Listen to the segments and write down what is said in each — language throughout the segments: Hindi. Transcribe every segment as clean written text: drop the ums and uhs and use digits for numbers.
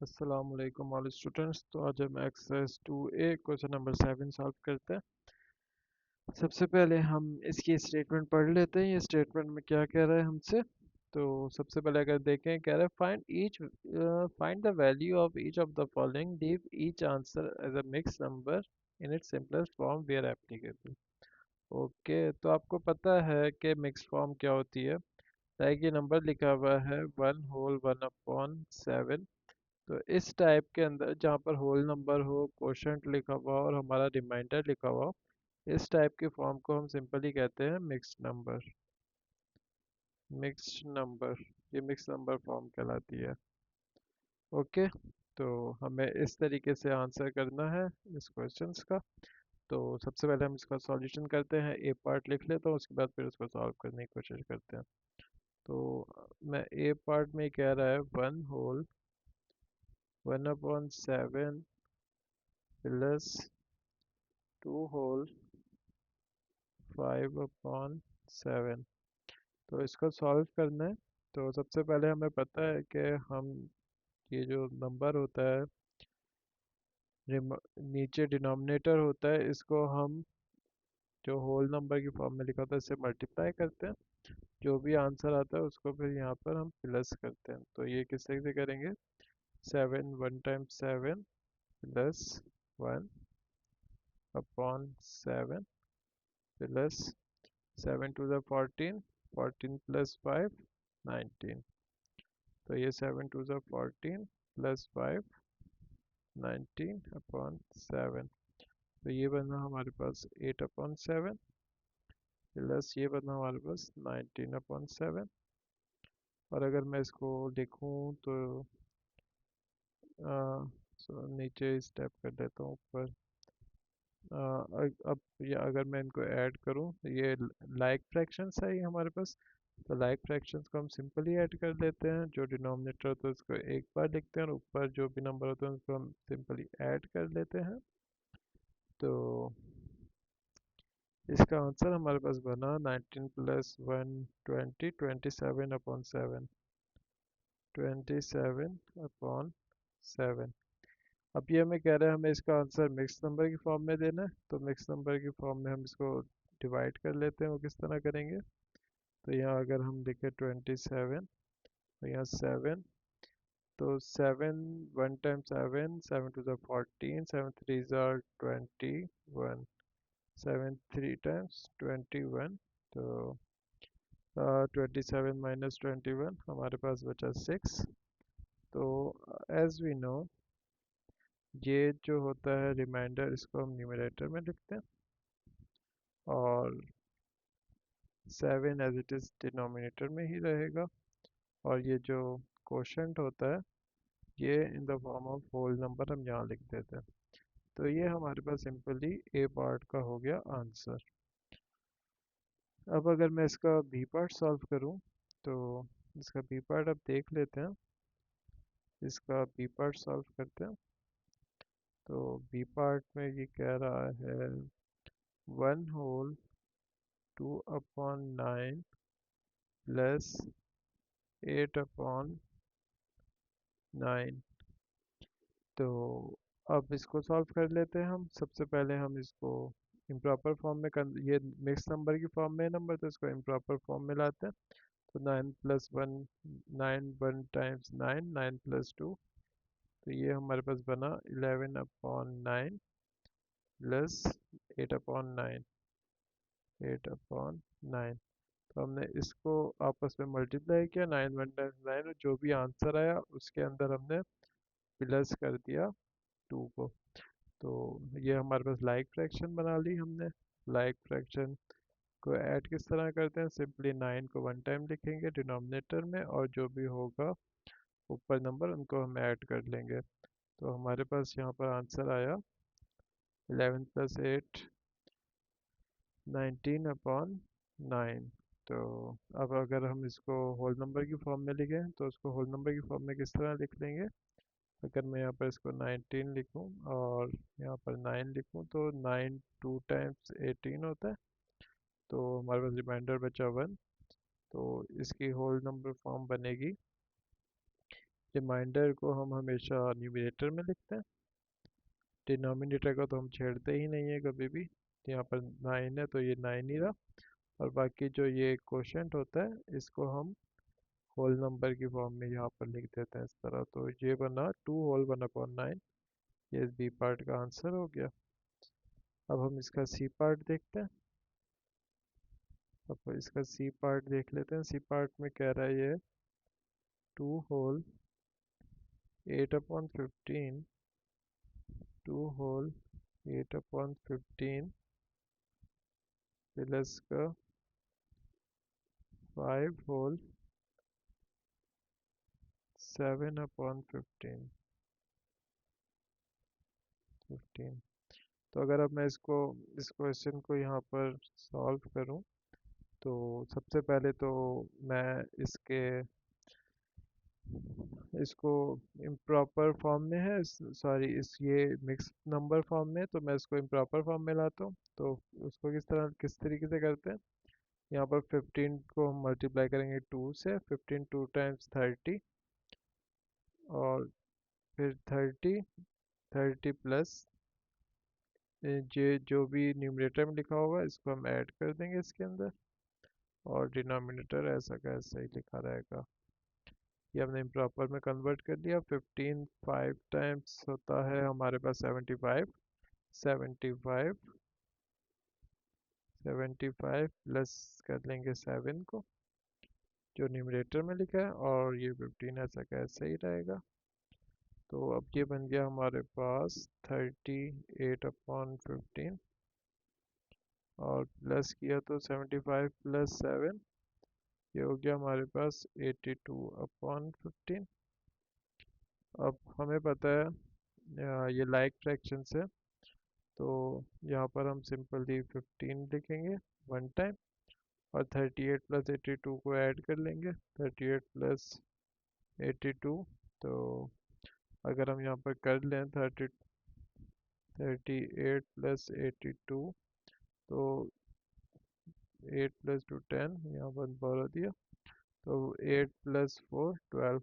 अस्सलाम वालेकुम ऑल स्टूडेंट्स। तो आज हम exercise 2A question number 7 solve करते हैं। सबसे पहले हम इसकी स्टेटमेंट पढ़ लेते हैं। ये स्टेटमेंट में क्या कह रहा है हमसे। तो सबसे पहले अगर देखें, कह रहा है find the value of each of the following, leave each answer as a mix number in its simplest form where applicable. Okay, तो आपको पता है कि मिक्स फॉर्म क्या होती है। लाइक ये नंबर लिखा हुआ है 1/1/7। तो इस टाइप के अंदर जहाँ पर होल नंबर हो, कोशेंट लिखा हुआ हो और हमारा रिमाइंडर लिखा हुआ हो, इस टाइप के फॉर्म को हम सिंपली कहते हैं मिक्स्ड नंबर। मिक्स्ड नंबर, ये मिक्स नंबर फॉर्म कहलाती है। ओके, तो हमें इस तरीके से आंसर करना है इस क्वेश्चंस का। तो सबसे पहले हम इसका सॉल्यूशन करते हैं। ए पार्ट लिख लेता हूँ, उसके बाद फिर उसको सॉल्व करने की कोशिश करते हैं। तो मैं ए पार्ट में कह रहा है 1/7 प्लस 2/5/7। तो इसको सॉल्व करना है। तो सबसे पहले हमें पता है कि हम ये जो नंबर होता है, नीचे डिनोमिनेटर होता है, इसको हम जो होल नंबर की फॉर्म में लिखा होता है इससे मल्टीप्लाई करते हैं। जो भी आंसर आता है उसको फिर यहाँ पर हम प्लस करते हैं। तो ये किस तरह से करेंगे, 7 1 टाइम्स 7 प्लस 1/7 प्लस 7 2 ज़ा 14, 14 प्लस 5 19। तो ये 7 2 ज़ा 14 प्लस 5 19/7। तो ये बना हमारे पास 8/7 प्लस ये बना हमारे पास 19/7। और अगर मैं इसको लिखूं तो नीचे स्टेप कर देता हूँ ऊपर। अब ये अगर मैं इनको ऐड करूं तो ये लाइक फ्रैक्शंस है ये हमारे पास। तो लाइक फ्रैक्शंस को हम सिंपली ऐड कर लेते हैं। जो डिनोमिनेटर होता है उसको एक बार लिखते हैं और ऊपर जो भी नंबर होते हैं उसको हम सिंपली ऐड कर लेते हैं। तो इसका आंसर हमारे पास बना 19 प्लस 1 20, 27/7। 27/7। अब ये हमें कह रहा है हमें इसका आंसर मिक्स नंबर की फॉर्म में देना है। तो मिक्स नंबर की फॉर्म में हम इसको डिवाइड कर लेते हैं। वो किस तरह करेंगे, तो यहाँ अगर हम लिखे 27 तो यहाँ 7। तो 7 1 टाइम्स 7, 7 2 ज़ा 14, 7 3 ज़ा 21, 7 3 टाइम्स 21। तो 27 - 21 हमारे पास बचा 6। तो एज वी नो, ये जो होता है रिमाइंडर, इसको हम न्यूमरेटर में लिखते हैं और 7 एज इट इज़ डिनोमिनेटर में ही रहेगा। और ये जो कोशेंट होता है ये in the form of whole number हम यहाँ लिख देते हैं। तो ये हमारे पास सिंपली ए पार्ट का हो गया आंसर। अब अगर मैं इसका बी पार्ट सॉल्व करूँ तो इसका बी पार्ट अब देख लेते हैं। इसका बी पार्ट सॉल्व करते हैं। तो बी पार्ट में ये कह रहा है 1/2/9 प्लस 8/9। तो अब इसको सॉल्व कर लेते हैं हम। सबसे पहले हम इसको इम्प्रॉपर फॉर्म में ये मिक्स नंबर की फॉर्म में है नंबर, तो इसको इम्प्रॉपर फॉर्म में लाते हैं। तो 9 + 1, 9 1 टाइम्स 9, 9 + 2। तो ये हमारे पास बना 11/9 प्लस 8/9। 8/9। तो हमने इसको आपस में मल्टीप्लाई किया, 9 1 टाइम्स 9, और जो भी आंसर आया उसके अंदर हमने प्लस कर दिया 2 को। तो ये हमारे पास लाइक फ्रैक्शन बना ली हमने। लाइक फ्रैक्शन को ऐड किस तरह करते हैं, सिंपली 9 को 1 टाइम लिखेंगे डिनोमिनेटर में और जो भी होगा ऊपर नंबर उनको हम ऐड कर लेंगे। तो हमारे पास यहाँ पर आंसर आया 11 + 8 19/9। तो अब अगर हम इसको होल नंबर की फॉर्म में लिखें तो उसको होल नंबर की फॉर्म में किस तरह लिख लेंगे। अगर मैं यहाँ पर इसको 19 लिखूँ और यहाँ पर 9 लिखूँ तो 9 2 टाइम्स 18 होता है। तो हमारे पास रिमाइंडर बचा 1। तो इसकी होल नंबर फॉर्म बनेगी रिमाइंडर को हम हमेशा न्यूमरेटर में लिखते हैं, डिनोमिनेटर का तो हम छेड़ते ही नहीं है कभी भी। तो यहाँ पर 9 है तो ये 9 ही रहा, और बाकी जो ये क्वोशंट होता है इसको हम होल नंबर की फॉर्म में यहाँ पर लिख देते हैं इस तरह। तो ये बना 2 होल 1/9। ये इस बी पार्ट का आंसर हो गया। अब हम इसका सी पार्ट देखते हैं। अब इसका सी पार्ट देख लेते हैं। सी पार्ट में कह रहा है ये 2 होल 8/15, 2 होल 8/15 प्लस का 5 होल 7/15। तो अगर अब मैं इस क्वेश्चन को यहाँ पर सॉल्व करूँ, तो सबसे पहले तो मैं इसको इम्प्रॉपर फॉर्म में है, सॉरी इस ये मिक्स नंबर फॉर्म में है, तो मैं इसको इम्प्रॉपर फॉर्म में लाता हूँ। तो उसको किस तरीके से करते हैं। यहाँ पर 15 को हम मल्टीप्लाई करेंगे 2 से। 15 2 टाइम्स 30, और फिर 30 प्लस जो भी न्यूमरेटर में लिखा होगा इसको हम ऐड कर देंगे इसके अंदर, और डिनोमिनेटर ऐसा का ऐसा ही लिखा रहेगा। ये हमने इम्प्रॉपर में कन्वर्ट कर लिया। 15 5 टाइम्स होता है हमारे पास 75। 75 75 प्लस कर लेंगे 7 को जो न्यूमरेटर में लिखा है, और ये 15 ऐसा का ऐसा ही रहेगा। तो अब ये बन गया हमारे पास 38/15, और प्लस किया तो 75 प्लस 7, ये हो गया हमारे पास 82/15। अब हमें पता है ये लाइक फ्रैक्शन है, तो यहाँ पर हम सिंपली 15 लिखेंगे 1 टाइम, और 38 प्लस 82 को ऐड कर लेंगे। 38 प्लस 82, तो अगर हम यहाँ पर कर लें 38 प्लस 82, तो 8 प्लस 2 10, यहाँ पर बढ़ा दिया, तो 8 प्लस 4 12,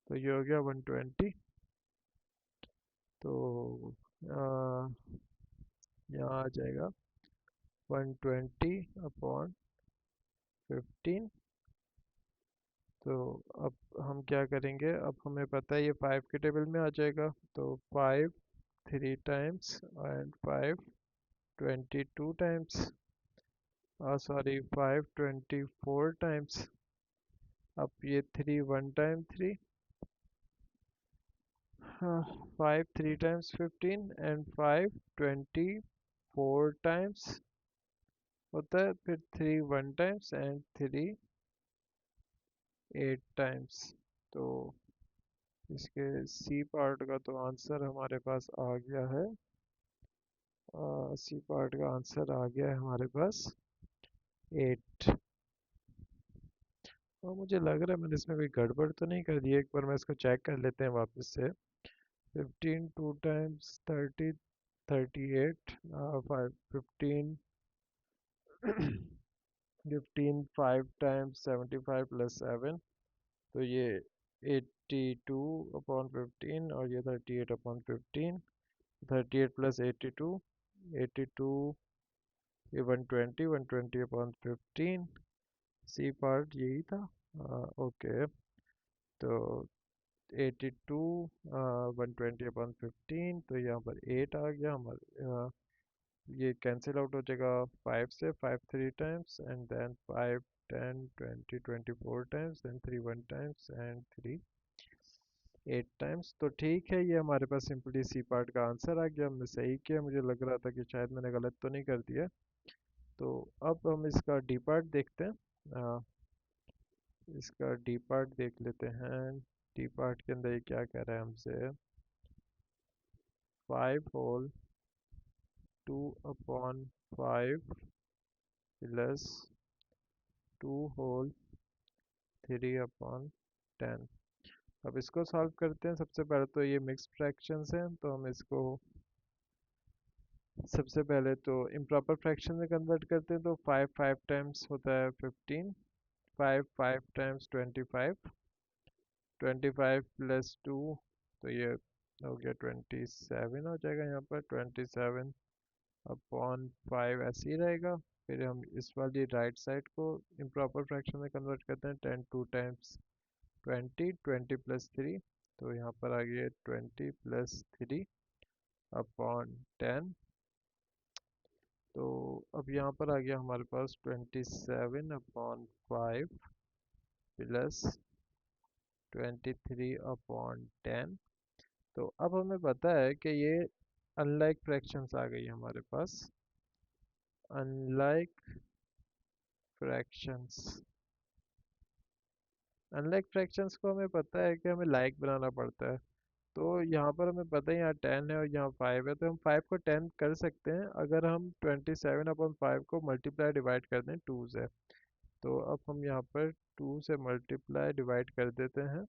तो ये हो गया 120। तो यहाँ आ जाएगा 120/15। तो अब हम क्या करेंगे, अब हमें पता है ये 5 के टेबल में आ जाएगा, तो 5 3 times and 5 22 times, sorry 5 24 times. अब ये 3 1 टाइम 3, 5 3 टाइम्स 15, एंड 5 24 टाइम्स होता है, फिर 3 1 टाइम्स एंड 3 8 टाइम्स। तो इसके सी पार्ट का तो आंसर हमारे पास आ गया है। सी पार्ट का आंसर आ गया है हमारे पास 8। और मुझे लग रहा है मैंने इसमें कोई गड़बड़ तो नहीं कर दी है। एक बार मैं इसको चेक कर लेते हैं वापस से। 15 2 टाइम्स 30 38, 5 15 15 5 टाइम्स 75 प्लस 7, तो ये 82/15, और ये 38/15। 38 प्लस 82, 82, ये 120, 120/15। सी पार्ट यही था। ओके, तो 82 120/15, तो यहाँ पर 8 आ गया हमारे। ये कैंसिल आउट हो जाएगा 5 से। 5 3 times, and then 5 10 20 24 times, then 3 1 times and 3 8 times. तो ठीक है, ये हमारे पास सिंपली सी पार्ट का आंसर आ गया। हमने सही किया, मुझे लग रहा था कि शायद मैंने गलत तो नहीं कर दिया। तो अब हम इसका डी पार्ट देखते हैं। इसका डी पार्ट देख लेते हैं। डी पार्ट के अंदर ये क्या कह रहा है हमसे। 5 होल 2/5 प्लस 2 होल 3/10। अब इसको सॉल्व करते हैं। सबसे पहले तो ये मिक्स फ्रैक्शंस हैं, तो हम इसको सबसे पहले तो इम्प्रॉपर फ्रैक्शन में कन्वर्ट करते हैं। तो 5 5 टाइम्स होता है 15, 5 5 टाइम्स 25, 25 प्लस 2, तो ये हो गया 27 हो जाएगा। यहाँ पर 27 अपॉन 5 ऐसे ही रहेगा। फिर हम इस वाली राइट साइड को इम्प्रॉपर फ्रैक्शन में कन्वर्ट करते हैं। 10 2 टाइम्स 20, 20 प्लस 3, तो यहाँ पर आ गया 20 प्लस 3 अपॉन 10। तो अब यहाँ पर आ गया हमारे पास 27 अपॉन 5 प्लस 23 अपॉन 10। तो अब हमें पता है कि ये अनलाइक फ्रैक्शंस आ गई हमारे पास। अनलाइक फ्रैक्शंस, अनलाइक फ्रैक्शंस को हमें पता है कि हमें लाइक बनाना पड़ता है। तो यहाँ पर हमें पता है यहाँ 10 है और यहाँ 5 है, तो हम 5 को 10 कर सकते हैं अगर हम 27 अपॉन 5 को मल्टीप्लाई डिवाइड कर दें 2 से। तो अब हम यहाँ पर 2 से मल्टीप्लाई डिवाइड कर देते हैं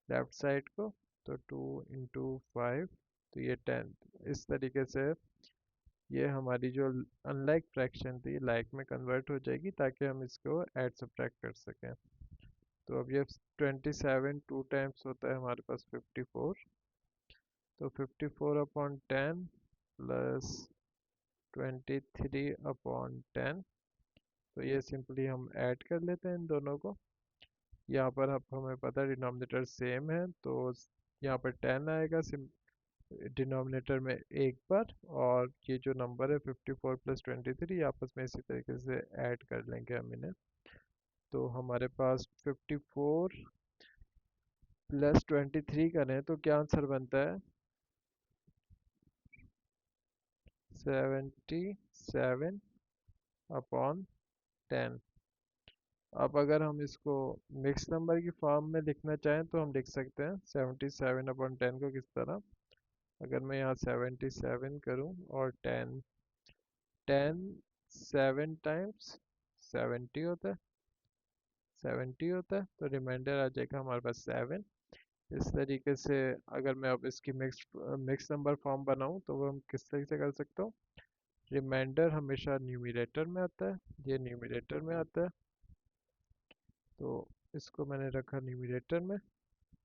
लेफ्ट साइड को। तो 2 इंटू 5, तो ये 10। इस तरीके से ये हमारी जो अनलाइक फ्रैक्शन थी लाइक में कन्वर्ट हो जाएगी, ताकि हम इसको ऐड सब्ट्रैक्ट कर सकें। तो अब ये 27 टू टाइम्स होता है हमारे पास 54। तो 54 अपॉन 10 प्लस 23 अपॉन 10, तो ये सिंपली हम ऐड कर लेते हैं इन दोनों को। यहाँ पर अब हमें पता है डिनोमिनेटर सेम है, तो यहाँ पर 10 आएगा डिनोमिनेटर में एक बार, और ये जो नंबर है 54 प्लस 23 आपस में इसी तरीके से ऐड कर लेंगे हम इन्हें। तो हमारे पास 54 प्लस 23 करें तो क्या आंसर बनता है? 77 अपॉन 10। अब अगर हम इसको मिक्स नंबर की फॉर्म में लिखना चाहें तो हम लिख सकते हैं 77 अपॉन 10 को किस तरह। अगर मैं यहाँ 77 करूँ और 10, 10 7 टाइम्स 70 होता है, 70 होता है, तो रिमाइंडर आ जाएगा हमारे पास 7। इस तरीके से अगर मैं अब इसकी मिक्स नंबर फॉर्म बनाऊं तो वो हम किस तरीके से कर सकता हूँ। रिमाइंडर हमेशा न्यूमरेटर में आता है, ये न्यूमरेटर में आता है, तो इसको मैंने रखा न्यूमरेटर में।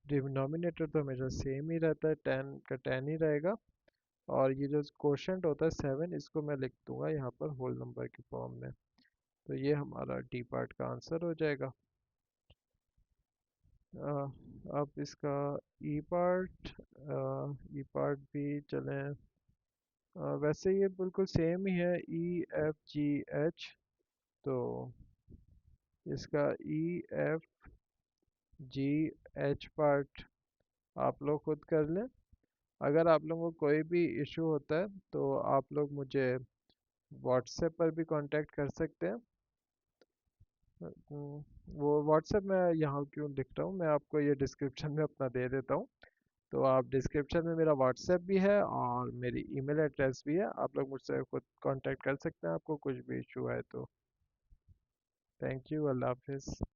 डिनोमिनेटर तो हमेशा सेम ही रहता है, 10 का 10 ही रहेगा। और ये जो कोशेंट होता है 7, इसको मैं लिख दूंगा यहाँ पर होल नंबर की फॉर्म में। तो ये हमारा डी पार्ट का आंसर हो जाएगा। अब इसका ई पार्ट भी चलें। वैसे ये बिल्कुल सेम ही है, ई एफ जी एच। तो इसका E F G H part आप लोग खुद कर लें। अगर आप लोगों को कोई भी इशू होता है तो आप लोग मुझे व्हाट्सएप पर भी कांटेक्ट कर सकते हैं। वो व्हाट्सएप मैं यहाँ क्यों लिख रहा हूँ, मैं आपको ये डिस्क्रिप्शन में अपना दे देता हूँ। तो आप डिस्क्रिप्शन में मेरा व्हाट्सएप भी है और मेरी ईमेल एड्रेस भी है, आप लोग मुझसे खुद कांटेक्ट कर सकते हैं आपको कुछ भी इशू है तो। थैंक यू, अल्लाह हाफिज़।